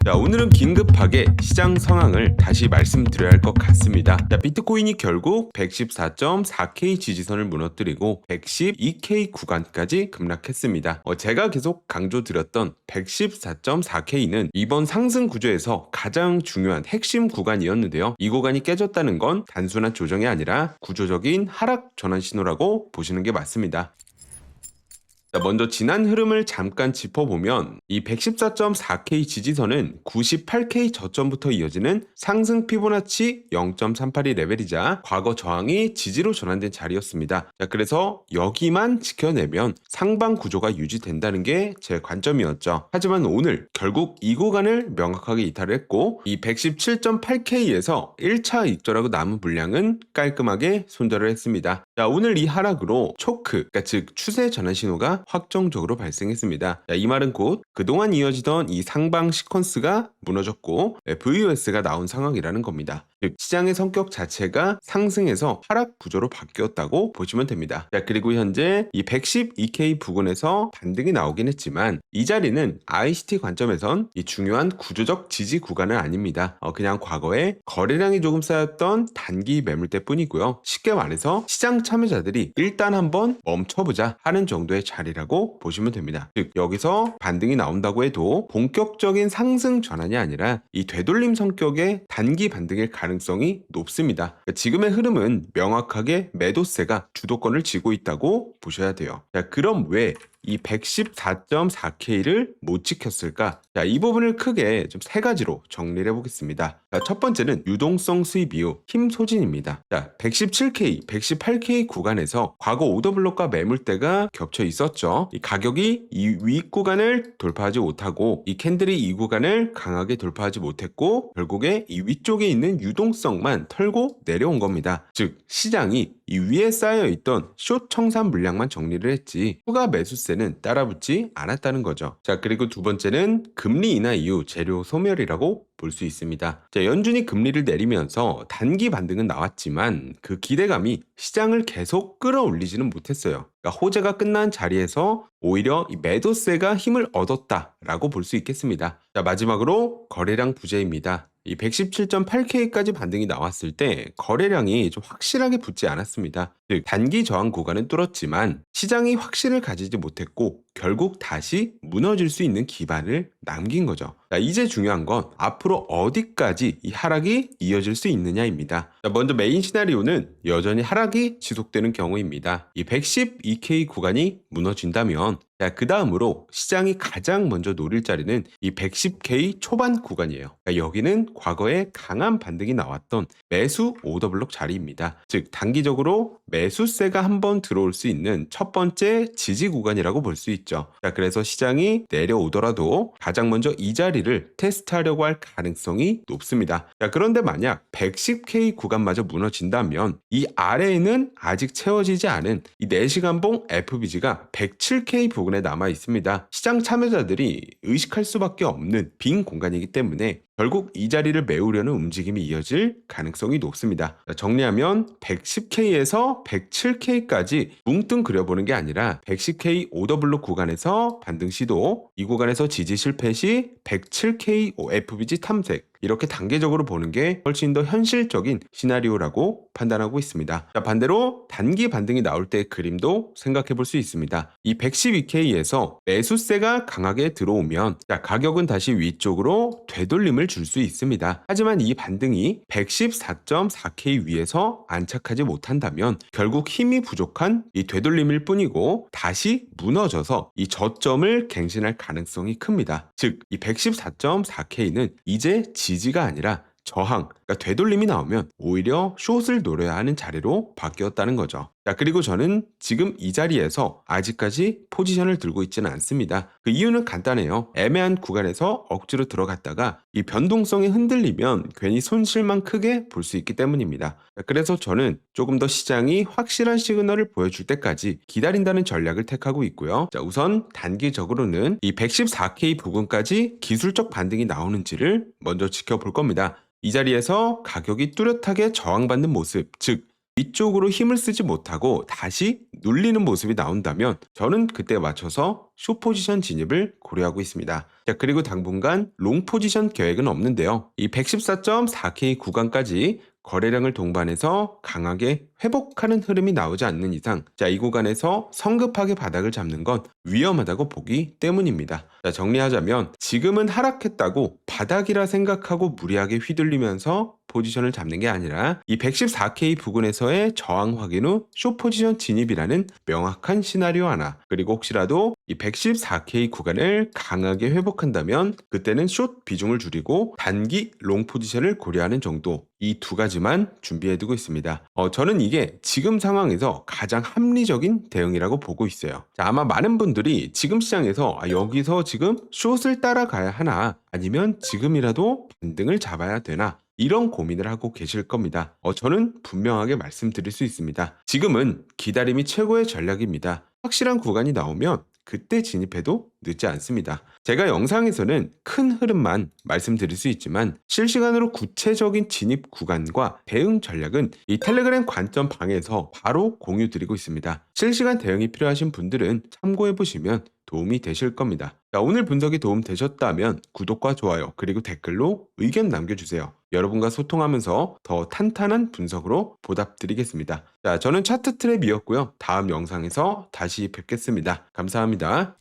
자, 오늘은 긴급하게 시장 상황을 다시 말씀드려야 할 것 같습니다. 자, 비트코인이 결국 114.4K 지지선을 무너뜨리고 112K 구간까지 급락했습니다. 제가 계속 강조드렸던 114.4K는 이번 상승 구조에서 가장 중요한 핵심 구간이었는데요. 이 구간이 깨졌다는 건 단순한 조정이 아니라 구조적인 하락 전환 신호라고 보시는 게 맞습니다. 자, 먼저 지난 흐름을 잠깐 짚어보면 이 114.4K 지지선은 98K 저점부터 이어지는 상승 피보나치 0.382 레벨이자 과거 저항이 지지로 전환된 자리였습니다. 자, 그래서 여기만 지켜내면 상방 구조가 유지된다는 게 제 관점이었죠. 하지만 오늘 결국 이 구간을 명확하게 이탈을 했고 이 117.8K에서 1차 익절하고 남은 물량은 깔끔하게 손절을 했습니다. 자, 오늘 이 하락으로 초크, 그러니까 즉 추세 전환 신호가 확정적으로 발생했습니다. 자, 이 말은 곧 그동안 이어지던 이 상방 시퀀스가 무너졌고 VOS가 나온 상황이라는 겁니다. 즉 시장의 성격 자체가 상승에서 하락 구조로 바뀌었다고 보시면 됩니다. 자, 그리고 현재 이 112K 부근에서 반등이 나오긴 했지만 이 자리는 ICT 관점에선 이 중요한 구조적 지지 구간은 아닙니다. 그냥 과거에 거래량이 조금 쌓였던 단기 매물대 뿐이고요. 쉽게 말해서 시장 참여자들이 일단 한번 멈춰보자 하는 정도의 자리라고 보시면 됩니다. 즉 여기서 반등이 나온다고 해도 본격적인 상승 전환이 아니라 이 되돌림 성격의 단기 반등일 가능성이 높습니다. 그러니까 지금의 흐름은 명확하게 매도세가 주도권을 쥐고 있다고 보셔야 돼요. 자, 그럼 왜 이 114.4K를 못 지켰을까? 자, 이 부분을 크게 좀 세 가지로 정리를 해보겠습니다. 자, 첫 번째는 유동성 수입 이후 힘 소진입니다. 자, 117K, 118K 구간에서 과거 오더블록과 매물대가 겹쳐 있었죠. 이 가격이 이 윗 구간을 돌파하지 못하고 이 캔들이 이 구간을 강하게 돌파하지 못했고 결국에 이 위쪽에 있는 유동성만 털고 내려온 겁니다. 즉 시장이 이 위에 쌓여있던 숏 청산 물량만 정리를 했지 추가 매수세는 따라붙지 않았다는 거죠. 자, 그리고 두 번째는 금리 인하 이후 재료 소멸이라고 볼 수 있습니다. 자, 연준이 금리를 내리면서 단기 반등은 나왔지만 그 기대감이 시장을 계속 끌어올리지는 못했어요. 그러니까 호재가 끝난 자리에서 오히려 이 매도세가 힘을 얻었다라고 볼 수 있겠습니다. 자, 마지막으로 거래량 부재입니다. 이 117.8K까지 반등이 나왔을 때 거래량이 좀 확실하게 붙지 않았습니다. 즉 단기 저항 구간은 뚫었지만 시장이 확신을 가지지 못했고 결국 다시 무너질 수 있는 기반을 남긴 거죠. 자, 이제 중요한 건 앞으로 어디까지 이 하락이 이어질 수 있느냐입니다. 자, 먼저 메인 시나리오는 여전히 하락이 지속되는 경우입니다. 이 112K 구간이 무너진다면 그 다음으로 시장이 가장 먼저 노릴 자리는 이 110K 초반 구간이에요. 여기는 과거에 강한 반등이 나왔던 매수 오더블록 자리입니다. 즉 단기적으로 매수세가 한번 들어올 수 있는 첫 번째 지지 구간이라고 볼 수 있죠. 자, 그래서 시장이 내려오더라도 가장 먼저 이 자리를 테스트하려고 할 가능성이 높습니다. 자, 그런데 만약 110K 구간마저 무너진다면 이 아래에는 아직 채워지지 않은 이 4시간봉 FBG가 107K 부근에 남아 있습니다. 시장 참여자들이 의식할 수밖에 없는 빈 공간이기 때문에 결국 이 자리를 메우려는 움직임이 이어질 가능성이 높습니다. 정리하면 110K에서 107K까지 뭉뚱 그려보는 게 아니라 110K 오더블록 구간에서 반등 시도, 이 구간에서 지지 실패 시 107K FBG 탐색, 이렇게 단계적으로 보는 게 훨씬 더 현실적인 시나리오라고 판단하고 있습니다. 자, 반대로 단기 반등이 나올 때의 그림도 생각해 볼 수 있습니다. 이 112K에서 매수세가 강하게 들어오면 가격은 다시 위쪽으로 되돌림을 줄 수 있습니다. 하지만 이 반등이 114.4K 위에서 안착하지 못한다면 결국 힘이 부족한 이 되돌림일 뿐이고 다시 무너져서 이 저점을 갱신할 가능성이 큽니다. 즉 이 114.4K는 이제 지지가 아니라 저항, 그러니까 되돌림이 나오면 오히려 숏을 노려야 하는 자리로 바뀌었다는 거죠. 자, 그리고 저는 지금 이 자리에서 아직까지 포지션을 들고 있지는 않습니다. 그 이유는 간단해요. 애매한 구간에서 억지로 들어갔다가 이 변동성이 흔들리면 괜히 손실만 크게 볼 수 있기 때문입니다. 자, 그래서 저는 조금 더 시장이 확실한 시그널을 보여줄 때까지 기다린다는 전략을 택하고 있고요. 자, 우선 단기적으로는 이 114K 부근까지 기술적 반등이 나오는지를 먼저 지켜볼 겁니다. 이 자리에서 가격이 뚜렷하게 저항받는 모습, 즉 위쪽으로 힘을 쓰지 못하고 다시 눌리는 모습이 나온다면 저는 그때 맞춰서 숏 포지션 진입을 고려하고 있습니다. 자, 그리고 당분간 롱 포지션 계획은 없는데요. 이 114.4K 구간까지 거래량을 동반해서 강하게 회복하는 흐름이 나오지 않는 이상 이 구간에서 성급하게 바닥을 잡는 건 위험하다고 보기 때문입니다. 자, 정리하자면 지금은 하락했다고 바닥이라 생각하고 무리하게 휘둘리면서 포지션을 잡는 게 아니라 이 114K 부근에서의 저항 확인 후 숏 포지션 진입이라는 명확한 시나리오 하나, 그리고 혹시라도 이 114K 구간을 강하게 회복한다면 그때는 숏 비중을 줄이고 단기 롱 포지션을 고려하는 정도, 이 두 가지만 준비해두고 있습니다. 저는 이게 지금 상황에서 가장 합리적인 대응이라고 보고 있어요. 자, 아마 많은 분들이 지금 시장에서 여기서 지금 숏을 따라가야 하나 아니면 지금이라도 반등을 잡아야 되나 이런 고민을 하고 계실 겁니다. 저는 분명하게 말씀드릴 수 있습니다. 지금은 기다림이 최고의 전략입니다. 확실한 구간이 나오면 그때 진입해도 늦지 않습니다. 제가 영상에서는 큰 흐름만 말씀드릴 수 있지만 실시간으로 구체적인 진입 구간과 대응 전략은 이 텔레그램 관점 방에서 바로 공유 드리고 있습니다. 실시간 대응이 필요하신 분들은 참고해 보시면 도움이 되실 겁니다. 자, 오늘 분석이 도움 되셨다면 구독과 좋아요 그리고 댓글로 의견 남겨주세요. 여러분과 소통하면서 더 탄탄한 분석으로 보답드리겠습니다. 자, 저는 차트 트랩이었고요. 다음 영상에서 다시 뵙겠습니다. 감사합니다.